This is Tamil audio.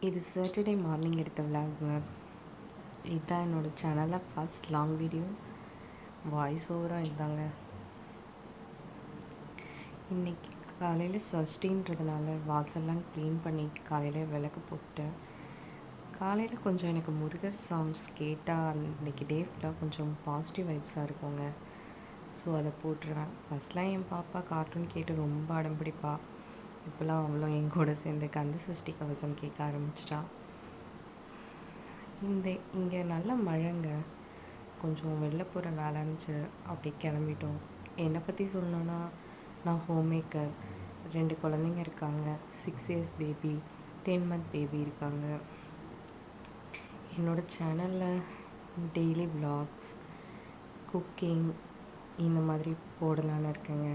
இது சாட்டர்டே மார்னிங் எடுத்த விலாகுங்க. இதுதான் என்னோடய சேனலில் ஃபஸ்ட் லாங் வீடியோ. வாய்ஸ் ஓவராக இதுதாங்க. இன்றைக்கி காலையில் சஷ்டின்றதுனால வாசல்லாம் க்ளீன் பண்ணி காலையில் விளக்கு போட்டேன். காலையில் கொஞ்சம் எனக்கு முருகர் சாங்ஸ் கேட்டால் அன்றைக்கி டே ஃபுல்லாக கொஞ்சம் பாசிட்டிவ் வைப்ஸாக இருக்குங்க. ஸோ அதை போட்டுருவேன். ஃபஸ்ட்லாம் என் பாப்பா கார்ட்டூன் கேட்டு ரொம்ப அடம் பிடிப்பா. இப்போலாம் அவளும் என் கூட சேர்ந்து கந்த சஷ்டி கவசம் கேட்க ஆரம்பிச்சிட்டா. இங்கே நல்ல மழைங்க. கொஞ்சம் வெளில போகிற வேலை இருந்துச்சு, அப்படி கிளம்பிட்டோம். என்னை பற்றி சொல்லணுன்னா, நான் ஹோம் மேக்கர். 2 குழந்தைங்க இருக்காங்க. 6 இயர்ஸ் பேபி, 10 மந்த் பேபி இருக்காங்க. என்னோடய சேனலில் டெய்லி விலாக்ஸ், குக்கிங் இந்த மாதிரி போடலான்னு இருக்கேங்க.